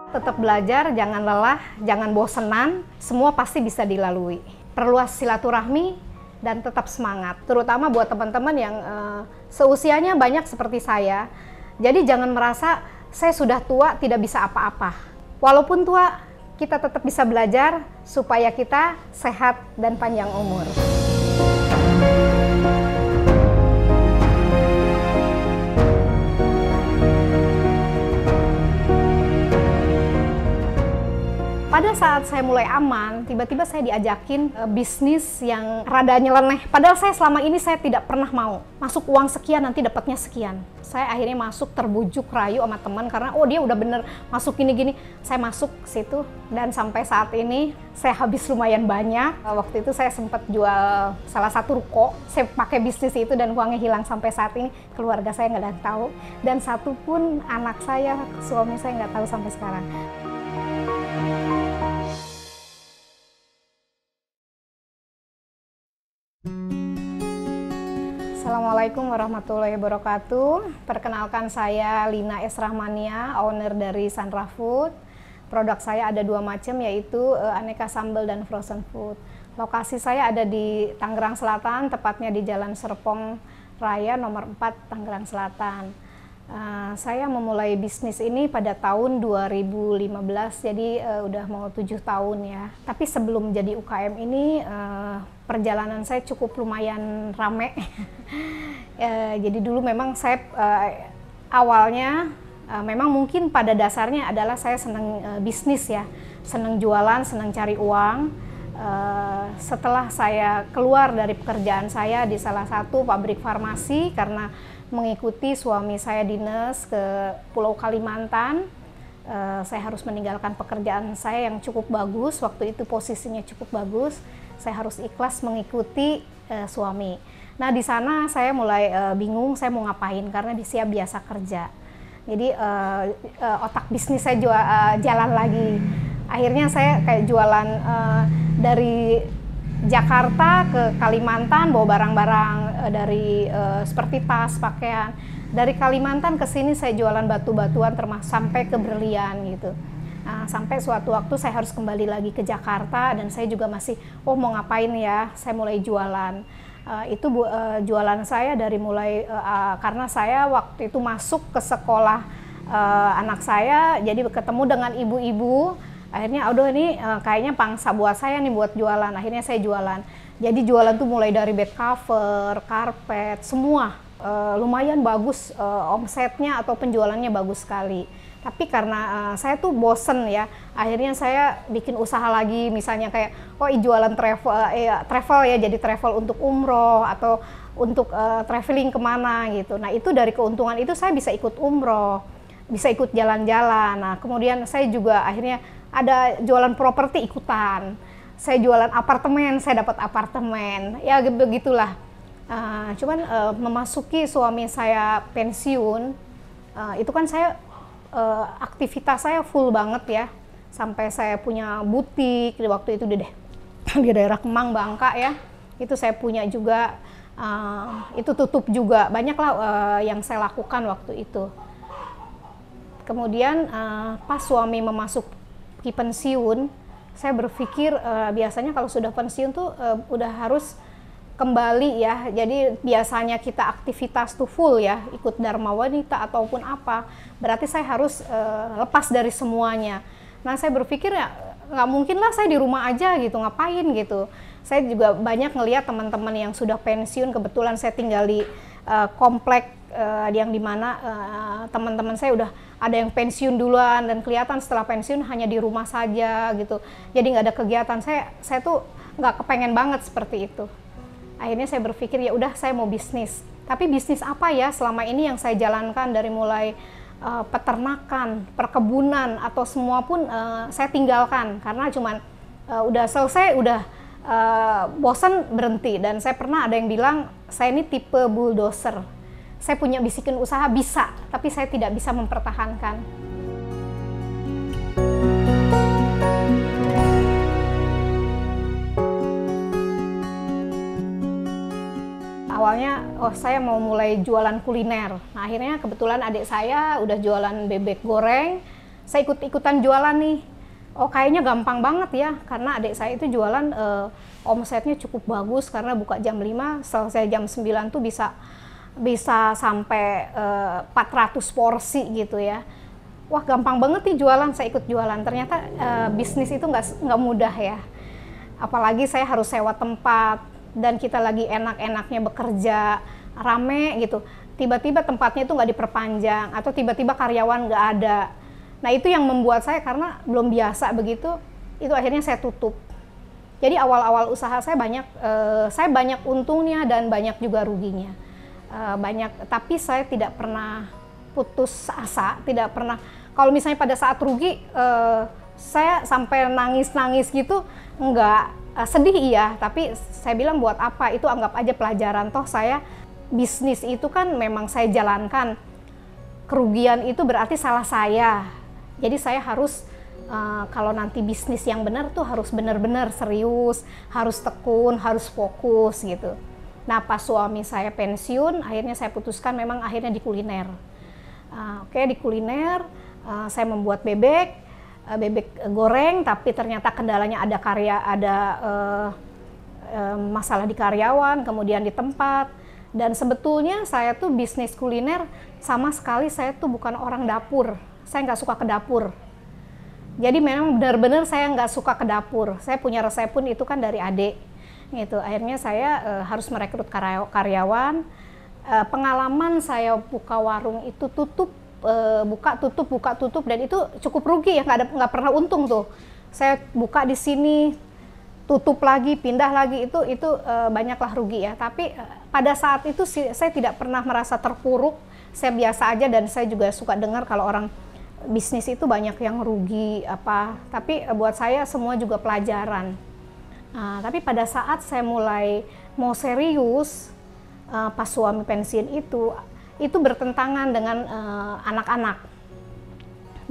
Tetap belajar, jangan lelah, jangan bosenan, semua pasti bisa dilalui. Perluas silaturahmi dan tetap semangat, terutama buat teman-teman yang seusianya banyak seperti saya. Jadi jangan merasa saya sudah tua tidak bisa apa-apa. Walaupun tua, kita tetap bisa belajar supaya kita sehat dan panjang umur. Pada saat saya mulai aman, tiba-tiba saya diajakin bisnis yang rada nyeleneh. Padahal saya selama ini saya tidak pernah mau. Masuk uang sekian, nanti dapatnya sekian. Saya akhirnya masuk terbujuk rayu sama teman karena dia udah bener masuk gini-gini. Saya masuk ke situ dan sampai saat ini saya habis lumayan banyak. Waktu itu saya sempat jual salah satu ruko. Saya pakai bisnis itu dan uangnya hilang sampai saat ini. Keluarga saya nggak ada yang tahu. Dan satu pun anak saya, suami saya nggak tahu sampai sekarang. Assalamualaikum warahmatullahi wabarakatuh. Perkenalkan, saya Lina S. Rahmania, owner dari Sandra Food. Produk saya ada dua macam, yaitu aneka sambal dan frozen food. Lokasi saya ada di Tangerang Selatan, tepatnya di Jalan Serpong Raya nomor 4 Tangerang Selatan. Saya memulai bisnis ini pada tahun 2015, jadi udah mau 7 tahun ya. Tapi sebelum jadi UKM ini, perjalanan saya cukup lumayan rame. Jadi dulu memang saya awalnya memang mungkin pada dasarnya adalah saya senang bisnis ya, senang jualan, senang cari uang. Setelah saya keluar dari pekerjaan saya di salah satu pabrik farmasi karena mengikuti suami saya dinas ke Pulau Kalimantan, saya harus meninggalkan pekerjaan saya yang cukup bagus, waktu itu posisinya cukup bagus. Saya harus ikhlas mengikuti suami. Nah, di sana saya mulai bingung saya mau ngapain karena saya biasa kerja. Jadi otak bisnis saya jalan lagi. Akhirnya saya kayak jualan dari Jakarta ke Kalimantan, bawa barang-barang dari seperti tas, pakaian. Dari Kalimantan ke sini saya jualan batu-batuan termasuk sampai ke berlian gitu. Nah, sampai suatu waktu saya harus kembali lagi ke Jakarta dan saya juga masih mau ngapain ya, saya mulai jualan. Itu jualan saya dari mulai karena saya waktu itu masuk ke sekolah anak saya, jadi ketemu dengan ibu-ibu. Akhirnya ini kayaknya pangsa buat saya nih buat jualan. Akhirnya saya jualan. Jadi jualan tuh mulai dari bed cover, karpet, semua lumayan bagus, omsetnya atau penjualannya bagus sekali. Tapi karena saya tuh bosen ya, akhirnya saya bikin usaha lagi, misalnya kayak jualan travel ya, jadi travel untuk umroh atau untuk traveling kemana gitu. Nah, itu dari keuntungan itu saya bisa ikut umroh, bisa ikut jalan-jalan. Nah, kemudian saya juga akhirnya ada jualan properti ikutan. Saya jualan apartemen, saya dapat apartemen. Ya begitulah. Cuman memasuki suami saya pensiun, itu kan saya aktivitas saya full banget ya. Sampai saya punya butik di waktu itu di daerah Kemang, Bangka ya. Itu saya punya juga, itu tutup juga. Banyaklah yang saya lakukan waktu itu. Kemudian pas suami memasuki pensiun, saya berpikir biasanya kalau sudah pensiun tuh udah harus kembali ya. Jadi biasanya kita aktivitas tuh full ya, ikut Dharma Wanita ataupun apa. Berarti saya harus lepas dari semuanya. Nah, saya berpikir ya nggak mungkin lah saya di rumah aja gitu, ngapain gitu. Saya juga banyak ngelihat teman-teman yang sudah pensiun, kebetulan saya tinggal di komplek yang dimana teman-teman saya udah ada yang pensiun duluan dan kelihatan setelah pensiun hanya di rumah saja gitu. Jadi nggak ada kegiatan. Saya tuh nggak kepengen banget seperti itu. Akhirnya saya berpikir ya udah saya mau bisnis. Tapi bisnis apa ya selama ini yang saya jalankan dari mulai peternakan, perkebunan atau semua pun saya tinggalkan karena cuman udah selesai, udah bosan berhenti. Dan saya pernah ada yang bilang saya ini tipe bulldozer. Saya punya bisikin usaha bisa, tapi saya tidak bisa mempertahankan. Awalnya, saya mau mulai jualan kuliner. Nah, akhirnya kebetulan adik saya udah jualan bebek goreng. saya ikut-ikutan jualan nih. Oh kayaknya gampang banget ya, karena adik saya itu jualan omsetnya cukup bagus karena buka jam 5, selesai jam 9 tuh bisa sampai 400 porsi gitu ya. Wah gampang banget nih jualan, saya ikut jualan. Ternyata bisnis itu nggak mudah ya. Apalagi saya harus sewa tempat, dan kita lagi enak-enaknya bekerja, rame gitu. Tiba-tiba tempatnya itu nggak diperpanjang, atau tiba-tiba karyawan nggak ada. Nah itu yang membuat saya, karena belum biasa begitu, itu akhirnya saya tutup. Jadi awal-awal usaha saya banyak untungnya dan banyak juga ruginya. Tapi saya tidak pernah putus asa, tidak pernah. Kalau misalnya pada saat rugi, saya sampai nangis-nangis gitu, enggak, sedih iya, tapi saya bilang buat apa, itu anggap aja pelajaran. Toh saya, bisnis itu kan memang saya jalankan, kerugian itu berarti salah saya. Jadi saya harus, kalau nanti bisnis yang benar tuh harus benar-benar serius, harus tekun, harus fokus gitu. Nah pas suami saya pensiun, akhirnya saya putuskan memang akhirnya di kuliner. Di kuliner, saya membuat bebek goreng, tapi ternyata kendalanya ada masalah di karyawan, kemudian di tempat. Dan sebetulnya saya tuh bisnis kuliner sama sekali saya tuh bukan orang dapur. Saya nggak suka ke dapur. Jadi memang benar-benar saya nggak suka ke dapur. Saya punya resep pun itu kan dari adik. Gitu. Akhirnya saya harus merekrut karyawan. Pengalaman saya buka warung itu buka tutup, dan itu cukup rugi ya, nggak pernah untung tuh. Saya buka di sini, tutup lagi, pindah lagi, itu banyaklah rugi ya. Tapi pada saat itu saya tidak pernah merasa terpuruk. Saya biasa aja, dan saya juga suka dengar kalau orang bisnis itu banyak yang rugi apa. Tapi buat saya semua juga pelajaran. Tapi pada saat saya mulai mau serius, pas suami pensiun itu bertentangan dengan anak-anak.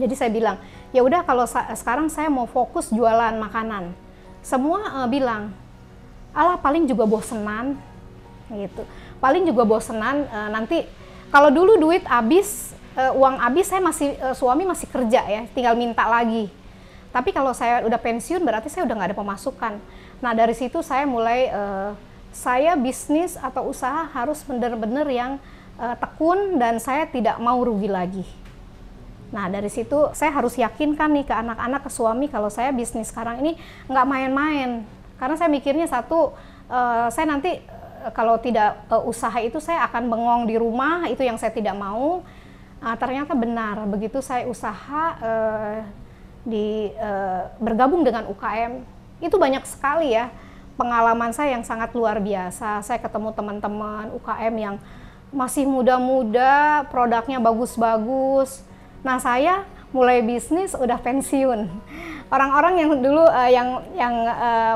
Jadi saya bilang, ya udah kalau sekarang saya mau fokus jualan makanan. Semua bilang, alah paling juga bosenan, gitu. Paling juga bosenan, nanti kalau dulu duit habis, uang habis, suami masih kerja ya, tinggal minta lagi. Tapi kalau saya udah pensiun berarti saya udah nggak ada pemasukan. Nah dari situ saya mulai, saya bisnis atau usaha harus benar-benar yang tekun, dan saya tidak mau rugi lagi. Nah dari situ saya harus yakinkan nih ke anak-anak, ke suami, kalau saya bisnis sekarang ini nggak main-main. Karena saya mikirnya saya nanti kalau tidak usaha itu saya akan bengong di rumah, itu yang saya tidak mau. Ternyata benar, begitu saya usaha bergabung dengan UKM, itu banyak sekali ya pengalaman saya yang sangat luar biasa. Saya ketemu teman-teman UKM yang masih muda-muda, produknya bagus-bagus. Nah saya mulai bisnis udah pensiun. Orang-orang yang dulu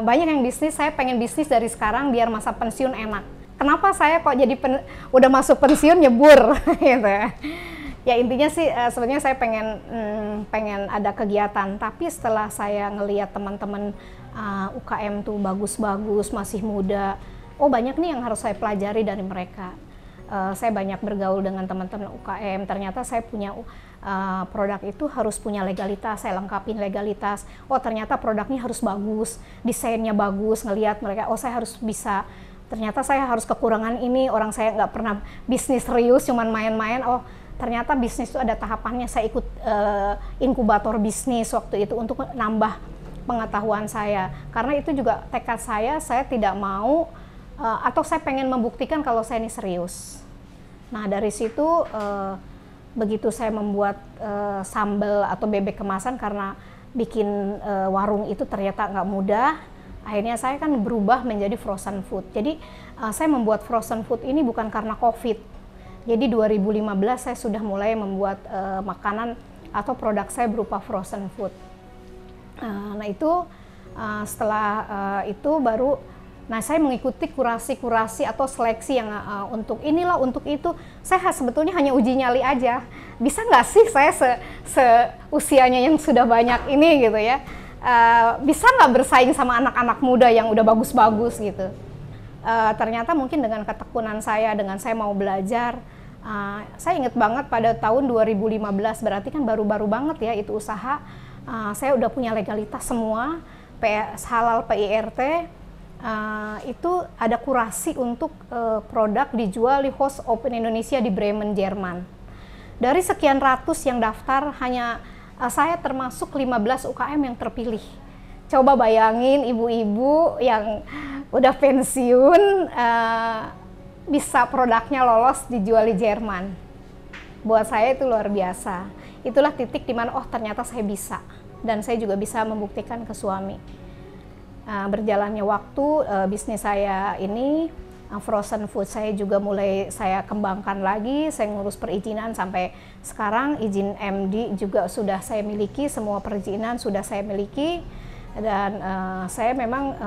banyak yang bisnis, saya pengen bisnis dari sekarang biar masa pensiun enak. Kenapa saya kok jadi udah masuk pensiun nyebur gitu ya. Ya intinya sih sebenarnya saya pengen ada kegiatan, tapi setelah saya ngelihat teman-teman UKM tuh bagus-bagus, masih muda, oh banyak nih yang harus saya pelajari dari mereka. Saya banyak bergaul dengan teman-teman UKM, ternyata saya punya produk itu harus punya legalitas, saya lengkapin legalitas. Oh ternyata produknya harus bagus, desainnya bagus, ngelihat mereka, oh saya harus bisa, ternyata saya harus kekurangan ini, orang saya nggak pernah bisnis serius, cuman main-main, oh ternyata bisnis itu ada tahapannya. Saya ikut inkubator bisnis waktu itu untuk nambah pengetahuan saya, karena itu juga tekad saya tidak mau atau saya pengen membuktikan kalau saya ini serius. Nah dari situ begitu saya membuat sambal atau bebek kemasan, karena bikin warung itu ternyata nggak mudah, akhirnya saya kan berubah menjadi frozen food. Jadi saya membuat frozen food ini bukan karena COVID. Jadi 2015 saya sudah mulai membuat makanan atau produk saya berupa frozen food. Nah itu setelah itu baru, nah saya mengikuti kurasi-kurasi atau seleksi yang untuk inilah, untuk itu. Saya sebetulnya hanya uji nyali aja. Bisa nggak sih saya seusianya yang sudah banyak ini gitu ya, bisa nggak bersaing sama anak-anak muda yang udah bagus-bagus gitu. Ternyata mungkin dengan ketekunan saya, dengan saya mau belajar, Saya ingat banget pada tahun 2015, berarti kan baru-baru banget ya itu usaha. Saya udah punya legalitas semua, halal PIRT, itu ada kurasi untuk produk dijual di Host Open Indonesia di Bremen, Jerman. Dari sekian ratus yang daftar, hanya saya termasuk 15 UKM yang terpilih. Coba bayangin ibu-ibu yang udah pensiun, bisa produknya lolos dijual di Jerman. Buat saya itu luar biasa. Itulah titik dimana, oh ternyata saya bisa. Dan saya juga bisa membuktikan ke suami. Berjalannya waktu, bisnis saya ini, frozen food saya juga mulai saya kembangkan lagi. Saya ngurus perizinan sampai sekarang, izin MD juga sudah saya miliki, semua perizinan sudah saya miliki. Dan saya memang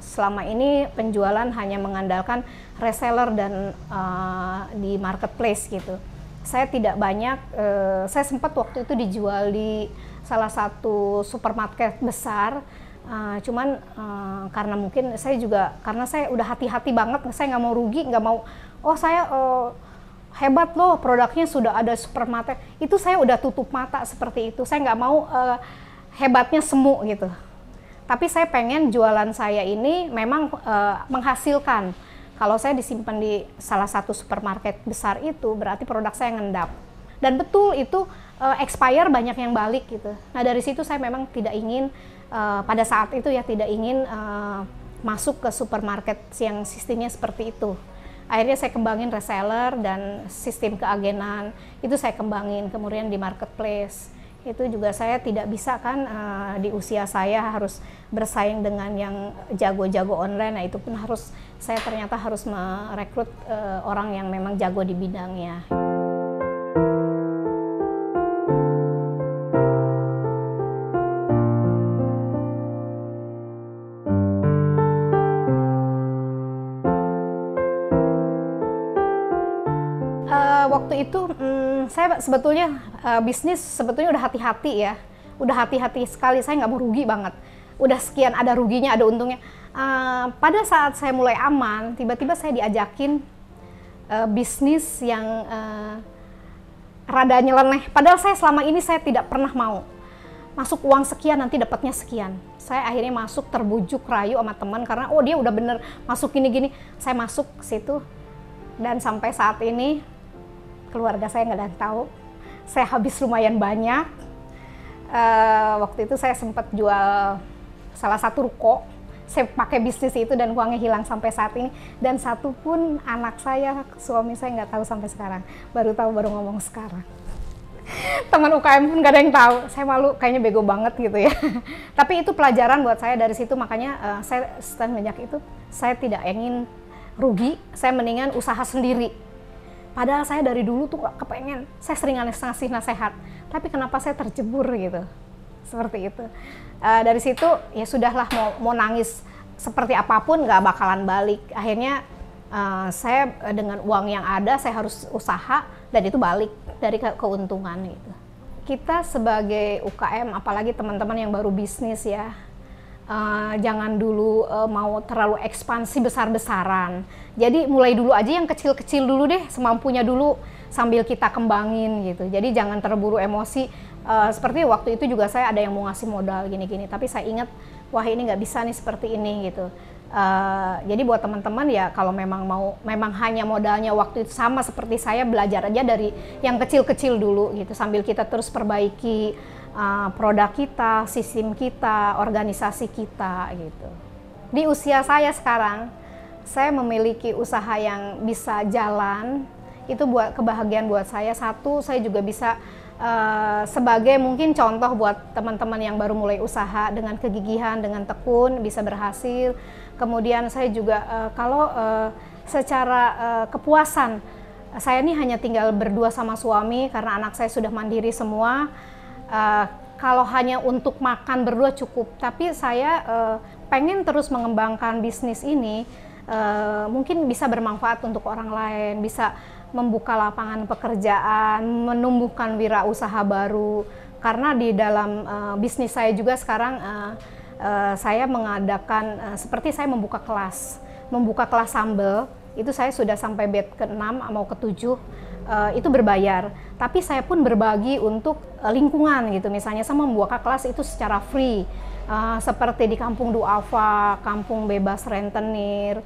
selama ini penjualan hanya mengandalkan reseller dan di marketplace gitu. Saya tidak banyak, saya sempat waktu itu dijual di salah satu supermarket besar, cuman karena mungkin saya juga, karena saya udah hati-hati banget, saya nggak mau rugi, nggak mau, oh saya hebat loh produknya sudah ada supermarket, itu saya udah tutup mata seperti itu, saya nggak mau hebatnya semu gitu. Tapi saya pengen jualan saya ini memang menghasilkan. Kalau saya disimpan di salah satu supermarket besar itu, berarti produk saya ngendap. Dan betul itu expire banyak yang balik gitu. Nah dari situ saya memang tidak ingin, pada saat itu ya tidak ingin masuk ke supermarket yang sistemnya seperti itu. Akhirnya saya kembangin reseller dan sistem keagenan, itu saya kembangin, kemudian di marketplace. Itu juga saya tidak bisa kan, di usia saya harus bersaing dengan yang jago-jago online. Nah itu pun harus, saya ternyata harus merekrut orang yang memang jago di bidangnya. Waktu itu saya sebetulnya bisnis sebetulnya udah hati-hati ya, udah hati-hati sekali, saya nggak mau rugi banget. Udah sekian ada ruginya, ada untungnya. Pada saat saya mulai aman, tiba-tiba saya diajakin bisnis yang rada nyeleneh. Padahal saya selama ini saya tidak pernah mau. Masuk uang sekian, nanti dapatnya sekian. Saya akhirnya masuk terbujuk rayu sama teman karena oh dia udah bener masuk gini-gini. Saya masuk ke situ dan sampai saat ini keluarga saya nggak ada yang tahu. Saya habis lumayan banyak. Waktu itu saya sempat jual salah satu ruko. Saya pakai bisnis itu dan uangnya hilang sampai saat ini. Dan satu pun anak saya, suami saya nggak tahu sampai sekarang. Baru tahu, baru ngomong sekarang. Teman UKM pun nggak ada yang tahu. Saya malu, kayaknya bego banget gitu ya. Tapi itu pelajaran buat saya dari situ. Makanya saya semenjak itu saya tidak ingin rugi. Saya mendingan usaha sendiri. Padahal saya dari dulu tuh gak kepengen, saya sering ngasih nasihat, tapi kenapa saya terjebur gitu, seperti itu. Dari situ ya sudahlah, mau nangis seperti apapun gak bakalan balik. Akhirnya saya dengan uang yang ada saya harus usaha dan itu balik dari keuntungan gitu. Kita sebagai UKM, apalagi teman-teman yang baru bisnis ya, jangan dulu mau terlalu ekspansi besar-besaran. Jadi mulai dulu aja yang kecil-kecil dulu deh, semampunya dulu sambil kita kembangin gitu. Jadi jangan terburu emosi. Seperti waktu itu juga saya ada yang mau ngasih modal gini-gini, tapi saya ingat wah ini nggak bisa nih seperti ini gitu. Jadi buat teman-teman ya kalau memang hanya modalnya waktu itu sama seperti saya, belajar aja dari yang kecil-kecil dulu gitu, sambil kita terus perbaiki produk kita, sistem kita, organisasi kita gitu. Di usia saya sekarang, saya memiliki usaha yang bisa jalan, itu buat kebahagiaan buat saya. Satu, saya juga bisa sebagai mungkin contoh buat teman-teman yang baru mulai usaha, dengan kegigihan, dengan tekun bisa berhasil. Kemudian saya juga kalau secara kepuasan, saya ini hanya tinggal berdua sama suami karena anak saya sudah mandiri semua. Kalau hanya untuk makan berdua cukup, tapi saya pengen terus mengembangkan bisnis ini, mungkin bisa bermanfaat untuk orang lain, bisa membuka lapangan pekerjaan, menumbuhkan wirausaha baru. Karena di dalam bisnis saya juga sekarang saya mengadakan, seperti saya membuka kelas sambal, itu saya sudah sampai batch ke-6 mau ke-7. itu berbayar. Tapi saya pun berbagi untuk lingkungan gitu, misalnya saya membuka kelas itu secara free. Seperti di Kampung Duafa, Kampung Bebas Rentenir,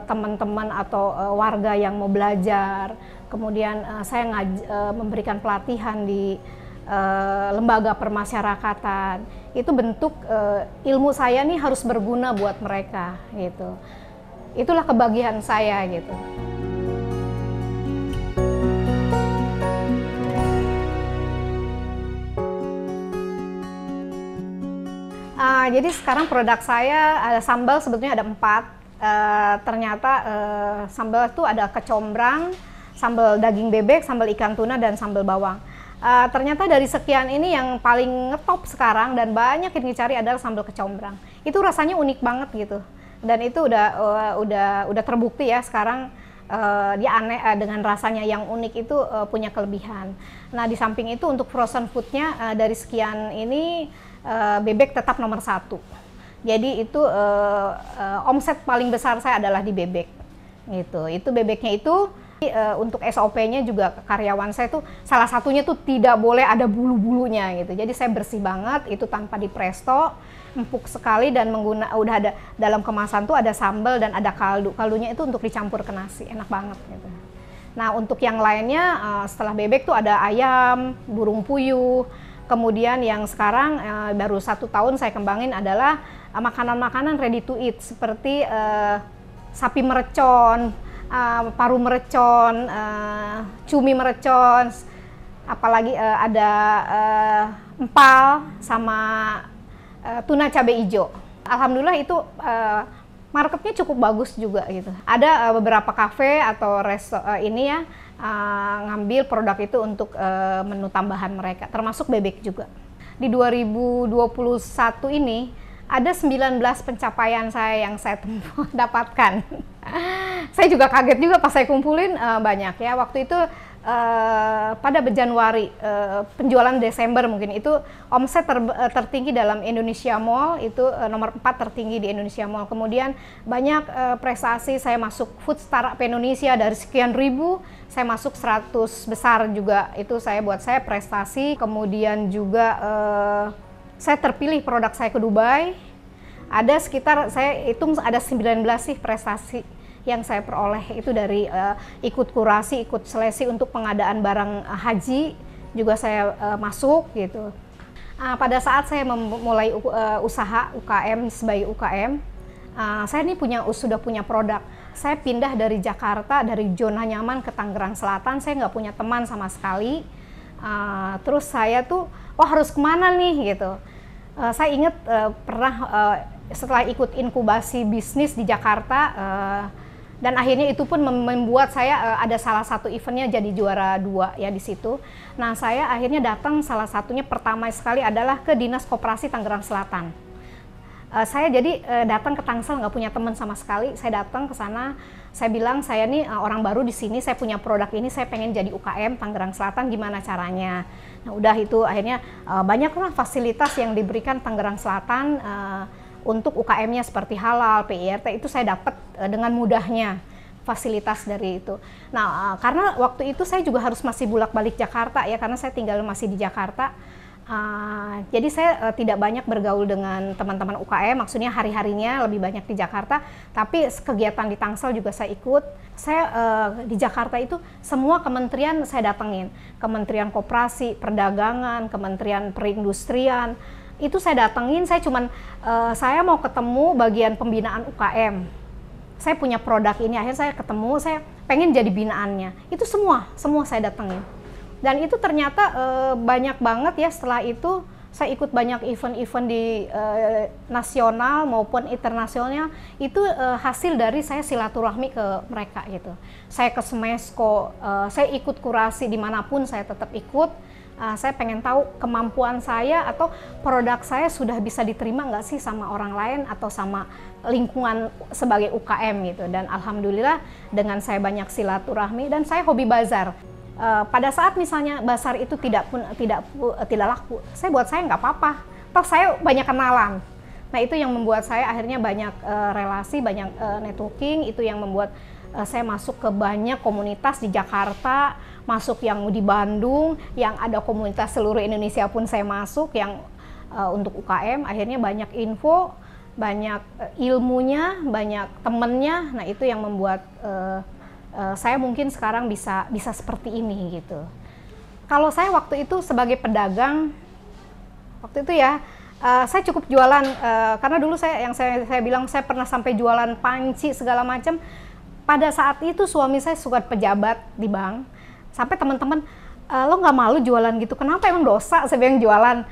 teman-teman atau warga yang mau belajar. Kemudian saya memberikan pelatihan di lembaga permasyarakatan. Itu bentuk ilmu saya nih harus berguna buat mereka gitu. Itulah kebahagiaan saya gitu. Jadi sekarang produk saya ada sambal, sebetulnya ada 4. Ternyata sambal itu ada kecombrang, sambal daging bebek, sambal ikan tuna, dan sambal bawang. Ternyata dari sekian ini yang paling ngetop sekarang dan banyak yang dicari adalah sambal kecombrang. Itu rasanya unik banget gitu. Dan itu udah terbukti ya sekarang dia aneh dengan rasanya yang unik itu punya kelebihan. Nah, di samping itu untuk frozen foodnya dari sekian ini bebek tetap nomor 1. Jadi itu omset paling besar saya adalah di bebek. Gitu. Itu bebeknya itu untuk SOP-nya juga karyawan saya tuh salah satunya tuh tidak boleh ada bulu-bulunya gitu. Jadi saya bersih banget, itu tanpa dipresto, empuk sekali, dan udah ada dalam kemasan tuh ada sambal dan ada kaldu. Kaldunya itu untuk dicampur ke nasi, enak banget gitu. Nah, untuk yang lainnya setelah bebek tuh ada ayam, burung puyuh. Kemudian yang sekarang baru 1 tahun saya kembangin adalah makanan-makanan ready to eat seperti sapi merecon, paru merecon, cumi merecon, apalagi ada empal sama tuna cabai hijau. Alhamdulillah itu marketnya cukup bagus juga gitu. Ada beberapa kafe atau ini ya ngambil produk itu untuk menu tambahan mereka, termasuk bebek juga. Di 2021 ini ada 19 pencapaian saya yang saya dapatkan. Saya juga kaget juga pas saya kumpulin banyak ya. Waktu itu pada Januari, penjualan Desember mungkin itu omset tertinggi dalam Indonesia Mall, itu nomor 4 tertinggi di Indonesia Mall. Kemudian banyak prestasi, saya masuk Food Startup Indonesia dari sekian ribu, saya masuk 100 besar juga. Itu buat saya prestasi. Kemudian juga saya terpilih produk saya ke Dubai. Ada sekitar, saya hitung ada 19 sih prestasi yang saya peroleh itu dari ikut kurasi, ikut seleksi untuk pengadaan barang haji juga saya masuk gitu. Pada saat saya memulai usaha UKM sebagai UKM, saya ini sudah punya produk. Saya pindah dari Jakarta, dari zona nyaman ke Tangerang Selatan, saya nggak punya teman sama sekali. Terus saya tuh, harus kemana nih gitu. Saya ingat pernah setelah ikut inkubasi bisnis di Jakarta, dan akhirnya itu pun membuat saya ada salah satu eventnya jadi juara 2 ya di situ. Nah, saya akhirnya datang, salah satunya pertama sekali adalah ke Dinas Koperasi Tangerang Selatan. Saya jadi datang ke Tangsel, nggak punya teman sama sekali. Saya datang ke sana, saya bilang saya nih orang baru di sini, saya punya produk ini, saya pengen jadi UKM Tangerang Selatan, gimana caranya? Nah, udah itu akhirnya banyaklah fasilitas yang diberikan Tangerang Selatan untuk UKM-nya seperti halal, PIRT, itu saya dapat dengan mudahnya fasilitas dari itu. Nah, karena waktu itu saya juga harus masih bolak-balik Jakarta ya, karena saya tinggal masih di Jakarta. Jadi saya tidak banyak bergaul dengan teman-teman UKM, maksudnya hari-harinya lebih banyak di Jakarta, tapi kegiatan di Tangsel juga saya ikut. Saya di Jakarta itu semua kementerian saya datengin, Kementerian Koperasi, Perdagangan, Kementerian Perindustrian, itu saya datengin. Saya mau ketemu bagian pembinaan UKM. Saya punya produk ini, akhirnya saya ketemu, saya pengen jadi binaannya. Itu semua saya datengin. Dan itu ternyata banyak banget ya. Setelah itu saya ikut banyak event-event di nasional maupun internasionalnya. Itu hasil dari saya silaturahmi ke mereka gitu. Saya ke Smesco, saya ikut kurasi dimanapun saya tetap ikut. Saya pengen tahu kemampuan saya atau produk saya sudah bisa diterima nggak sih sama orang lain atau sama lingkungan sebagai UKM gitu. Dan alhamdulillah dengan saya banyak silaturahmi dan saya hobi bazar. Pada saat misalnya bazar itu tidak laku, saya nggak apa-apa. Toh saya banyak kenalan. Nah, itu yang membuat saya akhirnya banyak relasi, banyak networking. Itu yang membuat saya masuk ke banyak komunitas di Jakarta, masuk yang di Bandung, yang ada komunitas seluruh Indonesia pun saya masuk, yang untuk UKM. Akhirnya banyak info, banyak ilmunya, banyak temennya. Nah itu yang membuat saya mungkin sekarang bisa seperti ini gitu. Kalau saya waktu itu sebagai pedagang, waktu itu ya saya cukup jualan, karena dulu saya bilang saya pernah sampai jualan panci segala macam. Pada saat itu suami saya suka pejabat di bank, sampai teman-teman, lo nggak malu jualan gitu? Kenapa, emang dosa? Saya bilang jualan.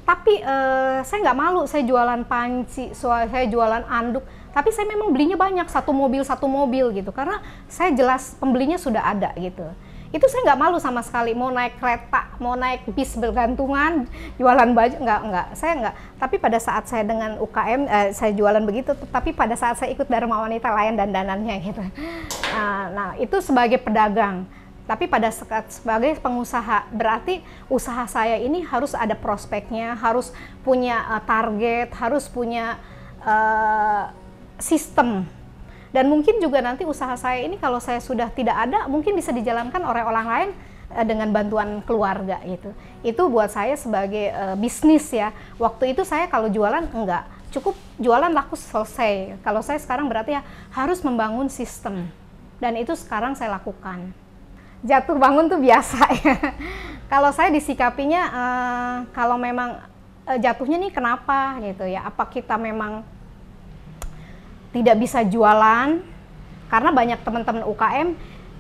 Tapi saya nggak malu, saya jualan panci, saya jualan anduk. Tapi saya memang belinya banyak, satu mobil gitu, karena saya jelas pembelinya sudah ada gitu. Itu saya nggak malu sama sekali, mau naik kereta, mau naik bis bergantungan, jualan baju, saya nggak. Tapi pada saat saya dengan UKM, saya jualan begitu, tapi pada saat saya ikut Dharma Wanita layan dandanannya gitu. Nah itu sebagai pedagang. Tapi pada saat sebagai pengusaha, berarti usaha saya ini harus ada prospeknya, harus punya target, harus punya sistem. Dan mungkin juga nanti usaha saya ini kalau saya sudah tidak ada, mungkin bisa dijalankan oleh orang lain dengan bantuan keluarga gitu. Itu buat saya sebagai bisnis ya. Waktu itu saya kalau jualan enggak, cukup jualan laku selesai. Kalau saya sekarang berarti ya harus membangun sistem. Dan itu sekarang saya lakukan. Jatuh bangun tuh biasa ya. Kalau saya disikapinya, kalau memang jatuhnya nih kenapa gitu ya, apa kita memang tidak bisa jualan, karena banyak teman-teman UKM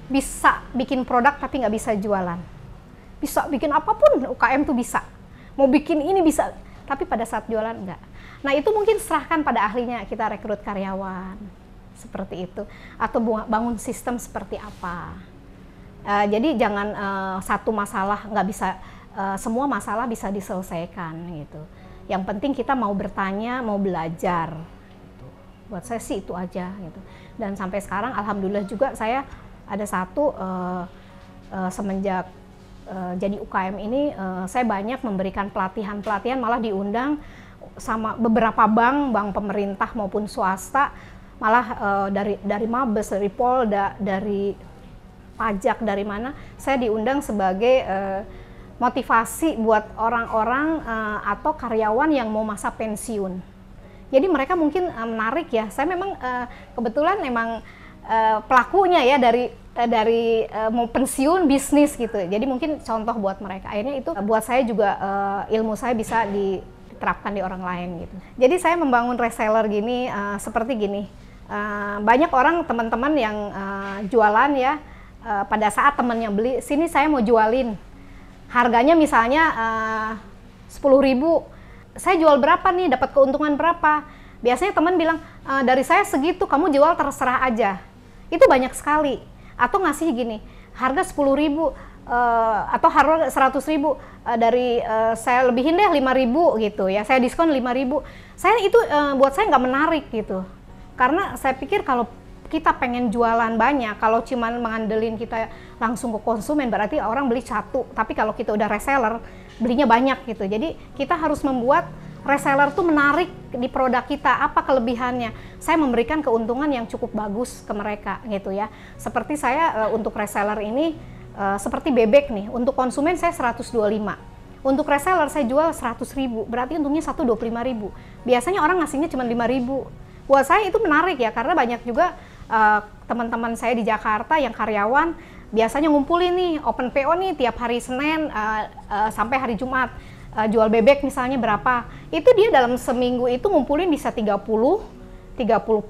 bisa bikin produk tapi nggak bisa jualan. Bisa bikin apapun, UKM tuh bisa. Mau bikin ini bisa, tapi pada saat jualan enggak. Nah itu mungkin serahkan pada ahlinya, kita rekrut karyawan, seperti itu. Atau bangun sistem seperti apa. Jadi jangan satu masalah nggak bisa, semua masalah bisa diselesaikan gitu. Yang penting kita mau bertanya, mau belajar. Buat saya sih itu aja gitu. Dan sampai sekarang alhamdulillah juga saya ada satu semenjak jadi UKM ini saya banyak memberikan pelatihan, malah diundang sama beberapa bank pemerintah maupun swasta, malah dari Mabes, dari Polda, dari pajak, dari mana saya diundang sebagai motivasi buat orang-orang atau karyawan yang mau masa pensiun. Jadi mereka mungkin menarik ya. Saya memang kebetulan memang pelakunya ya dari mau pensiun bisnis gitu. Jadi mungkin contoh buat mereka. Akhirnya itu buat saya juga ilmu saya bisa diterapkan di orang lain gitu. Jadi saya membangun reseller gini seperti gini. Banyak orang teman-teman yang jualan ya, pada saat temennya beli, sini saya mau jualin. Harganya misalnya 10.000. Saya jual berapa nih, dapat keuntungan berapa? Biasanya teman bilang, dari saya segitu, kamu jual terserah aja. Itu banyak sekali. Atau ngasih gini, harga 10.000 atau harga 100.000, dari saya lebihin deh 5.000 gitu ya, saya diskon 5.000. Saya itu buat saya nggak menarik gitu. Karena saya pikir kalau kita pengen jualan banyak, kalau cuman mengandelin kita langsung ke konsumen, berarti orang beli satu. Tapi kalau kita udah reseller, belinya banyak gitu. Jadi kita harus membuat reseller tuh menarik di produk kita. Apa kelebihannya? Saya memberikan keuntungan yang cukup bagus ke mereka gitu ya. Seperti saya untuk reseller ini seperti bebek nih. Untuk konsumen saya 125. Untuk reseller saya jual 100.000. Berarti untungnya 25.000. Biasanya orang ngasihnya cuma 5.000. Buat saya itu menarik ya, karena banyak juga teman-teman saya di Jakarta yang karyawan biasanya ngumpulin nih, open PO nih tiap hari Senin sampai hari Jumat, jual bebek misalnya berapa, itu dia dalam seminggu itu ngumpulin bisa 30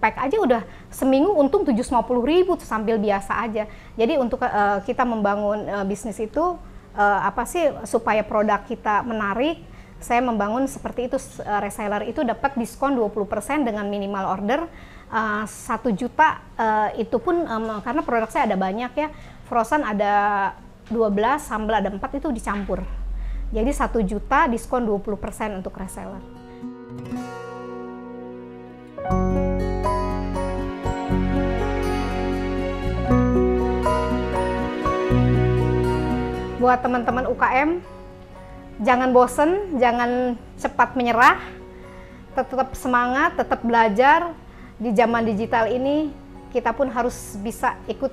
pack aja udah seminggu untung 750.000 sambil biasa aja. Jadi untuk kita membangun bisnis itu apa sih supaya produk kita menarik, saya membangun seperti itu. Reseller itu dapat diskon 20% dengan minimal order 1 juta, itu pun karena produk saya ada banyak ya. Frozen ada 12, sambal ada 4, itu dicampur. Jadi 1 juta diskon 20% untuk reseller. Buat teman-teman UKM, jangan bosen, jangan cepat menyerah, tetap semangat, tetap belajar. Di zaman digital ini kita pun harus bisa ikut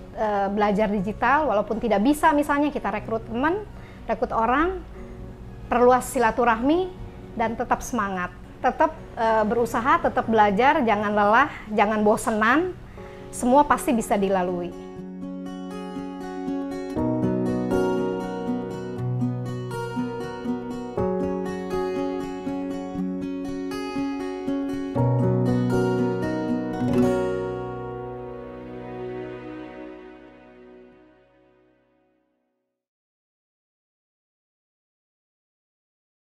belajar digital, walaupun tidak bisa misalnya kita rekrut teman, rekrut orang, perluas silaturahmi, dan tetap semangat. Tetap berusaha, tetap belajar, jangan lelah, jangan bosenan, semua pasti bisa dilalui.